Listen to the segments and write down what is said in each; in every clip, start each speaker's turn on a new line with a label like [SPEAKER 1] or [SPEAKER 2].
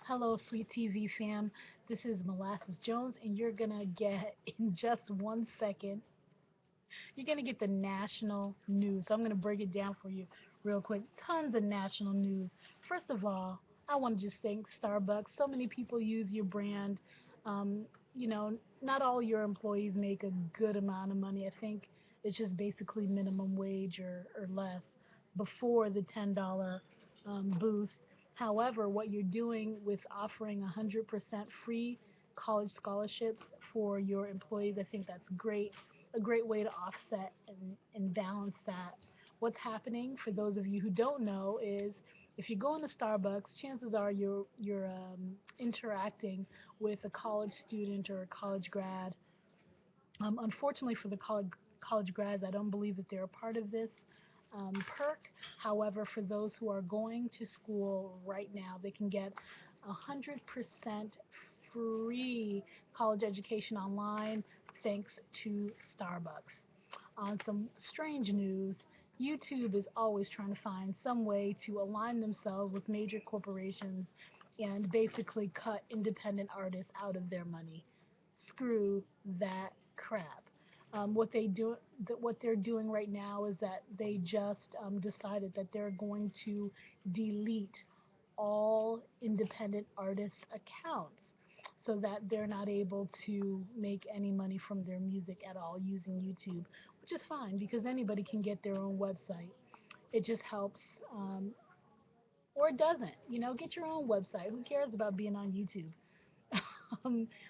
[SPEAKER 1] Hello, sweet TV fam. This is Molasses Jones, and you're gonna get in just 1 second. You're gonna get the national news. So I'm gonna break it down for you real quick. Tons of national news. First of all, I want to just thank Starbucks. So many people use your brand. Um, not all your employees make a good amount of money. I think it's just basically minimum wage or less before the $10 boost. However, what you're doing with offering 100% free college scholarships for your employees, I think that's great. A great way to offset and balance that. What's happening for those of you who don't know is if you go into Starbucks, chances are you're interacting with a college student or a college grad. Unfortunately for the college grads, I don't believe that they're a part of this perk. However, for those who are going to school right now, they can get 100% free college education online thanks to Starbucks. On some strange news, YouTube is always trying to find some way to align themselves with major corporations and basically cut independent artists out of their money. Screw that crap. What they're doing right now is that they just decided that they're going to delete all independent artists' accounts so that they're not able to make any money from their music at all using YouTube, which is fine because anybody can get their own website. It just helps, or it doesn't. Get your own website. Who cares about being on YouTube?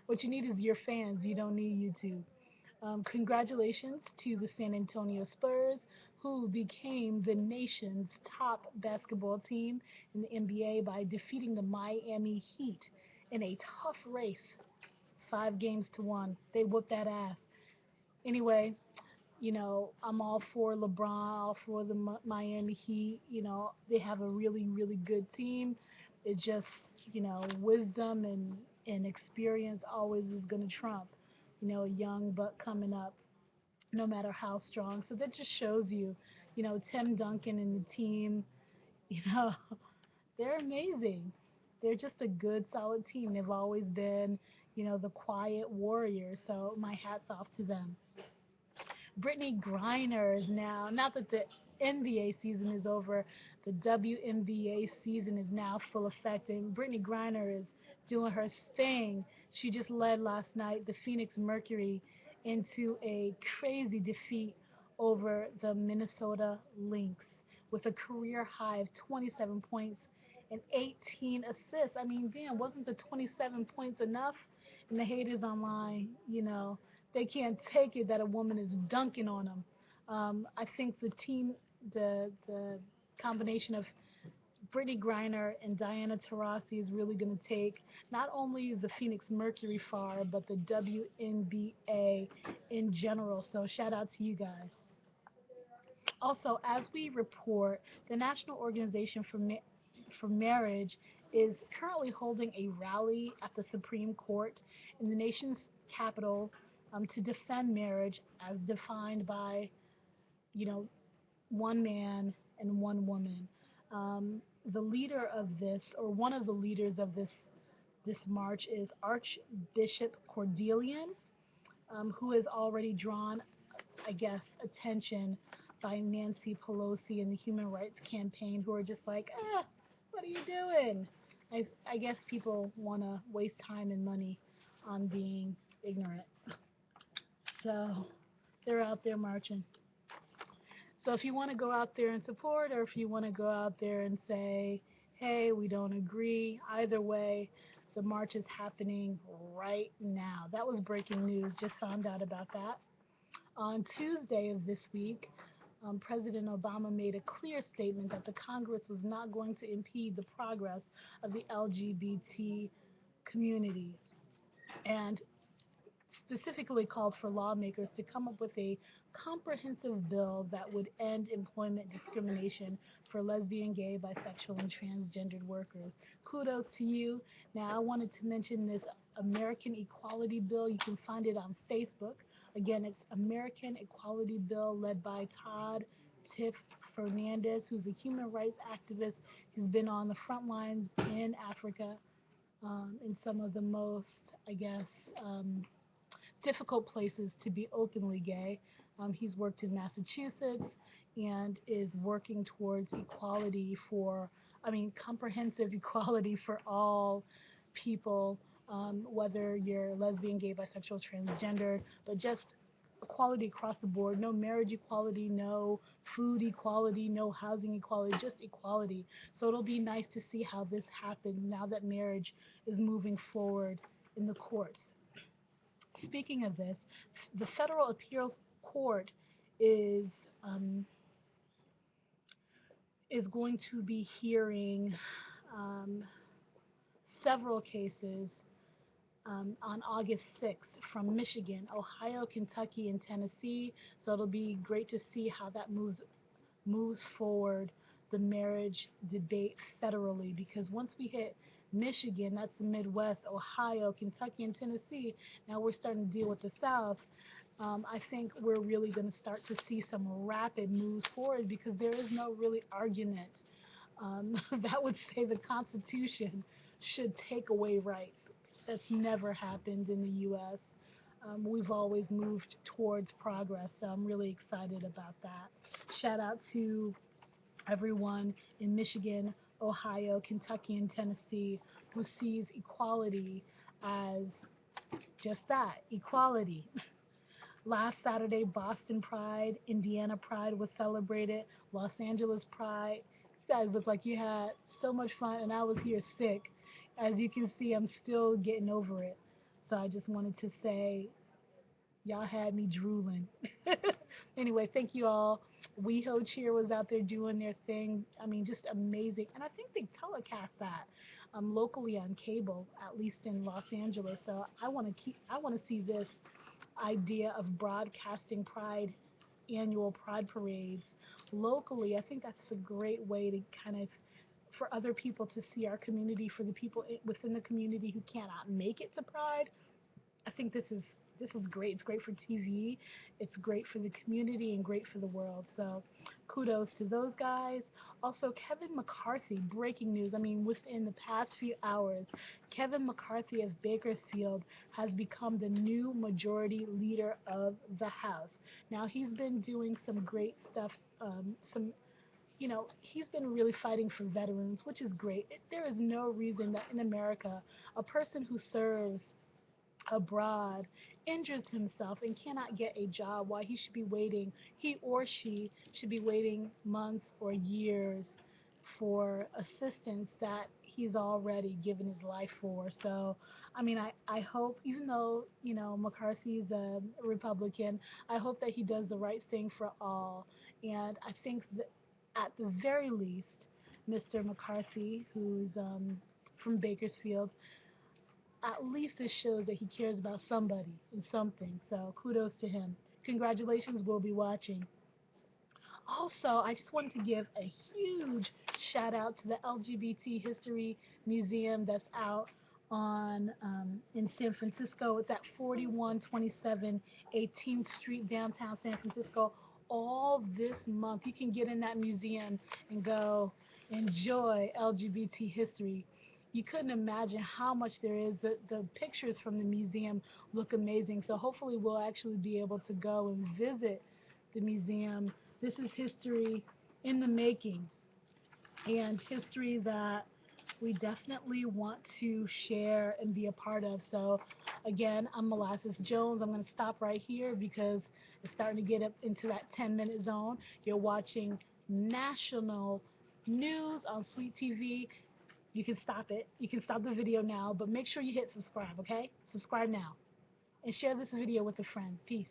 [SPEAKER 1] What you need is your fans. You don't need YouTube. Congratulations to the San Antonio Spurs, who became the nation's top basketball team in the NBA by defeating the Miami Heat in a tough race, 5 games to 1. They whooped that ass. Anyway, I'm all for LeBron, all for the Miami Heat. They have a really, really good team. It just, wisdom and experience always is going to trump, a young buck coming up, no matter how strong. So that just shows you, Tim Duncan and the team, you know, they're amazing. They're just a good, solid team. They've always been, the quiet warriors. So my hat's off to them. Brittany Griner is now, not that the NBA season is over, the WNBA season is now full effect, and Brittany Griner is doing her thing. She just led last night the Phoenix Mercury into a crazy defeat over the Minnesota Lynx with a career high of 27 points and 18 assists. I mean, damn, wasn't the 27 points enough? And the haters online, they can't take it that a woman is dunking on them. I think the combination of Brittany Griner and Diana Taurasi is really going to take not only the Phoenix Mercury far, but the WNBA in general. So shout out to you guys. Also, as we report, the National Organization for Marriage is currently holding a rally at the Supreme Court in the nation's capital to defend marriage as defined by, you know, one man and one woman. The leader of this, or one of the leaders of this march, is Archbishop Cordelian, who has already drawn, I guess, attention by Nancy Pelosi and the Human Rights Campaign, who are just like, what are you doing? I guess people want to waste time and money on being ignorant. So they're out there marching. So if you want to go out there and support, or if you want to go out there and say, hey, we don't agree, either way, the march is happening right now. That was breaking news. Just found out about that. On Tuesday of this week, President Obama made a clear statement that the Congress was not going to impede the progress of the LGBT community, and specifically called for lawmakers to come up with a comprehensive bill that would end employment discrimination for lesbian, gay, bisexual, and transgendered workers. Kudos to you. Now, I wanted to mention this American Equality Bill. You can find it on Facebook. Again, it's American Equality Bill led by Todd Tiff Fernandez, who's a human rights activist. He's been on the front lines in Africa in some of the most, I guess, um, difficult places to be openly gay. He's worked in Massachusetts and is working towards equality for, I mean, comprehensive equality for all people, whether you're lesbian, gay, bisexual, transgender, but just equality across the board. No marriage equality, no food equality, no housing equality, just equality. So it'll be nice to see how this happens now that marriage is moving forward in the courts. Speaking of this, the Federal Appeals Court is um, is going to be hearing um, several cases on August 6th from Michigan, Ohio, Kentucky, and Tennessee. So it'll be great to see how that moves forward the marriage debate federally, because once we hit Michigan, that's the Midwest, Ohio, Kentucky, and Tennessee, now we're starting to deal with the South. I think we're really going to start to see some rapid moves forward because there is no really argument that would say the Constitution should take away rights. That's never happened in the U.S. We've always moved towards progress, so I'm really excited about that. Shout out to everyone in Michigan, Ohio, Kentucky, and Tennessee who sees equality as just that, equality. Last Saturday, Boston Pride, Indiana Pride was celebrated, Los Angeles Pride. You guys look like you had so much fun, and I was here sick. As you can see, I'm still getting over it. So I just wanted to say, y'all had me drooling. Anyway, thank you all. WeHo Cheer was out there doing their thing. I mean, just amazing. And I think they telecast that locally on cable, at least in Los Angeles. So I want to see this idea of broadcasting Pride annual Pride parades locally. I think that's a great way to kind of for other people to see our community, for the people within the community who cannot make it to Pride. I think this is great. It's great for TV. It's great for the community and great for the world. So kudos to those guys. Also, Kevin McCarthy, breaking news. I mean, within the past few hours, Kevin McCarthy of Bakersfield has become the new majority leader of the House. Now, he's been doing some great stuff, he's been really fighting for veterans, which is great. There is no reason that in America, a person who serves abroad injures himself and cannot get a job, why he or she should be waiting months or years for assistance that he's already given his life for. So, I mean, I hope, even though, McCarthy's a Republican, I hope that he does the right thing for all. And I think that at the very least, Mr. McCarthy, who's from Bakersfield, at least it shows that he cares about somebody and something. So kudos to him. Congratulations, we'll be watching. Also, I just wanted to give a huge shout out to the LGBT History Museum that's out on in San Francisco. It's at 4127 18th Street, downtown San Francisco. All this month, you can get in that museum and go enjoy LGBT history. You couldn't imagine how much there is. The pictures from the museum look amazing. So hopefully we'll actually be able to go and visit the museum. This is history in the making, and history that we definitely want to share and be a part of. So again, I'm Molasses Jones. I'm going to stop right here because it's starting to get up into that 10-minute zone. You're watching national news on Sweet TV. You can stop it. You can stop the video now, but make sure you hit subscribe, okay? Subscribe now. And share this video with a friend. Peace.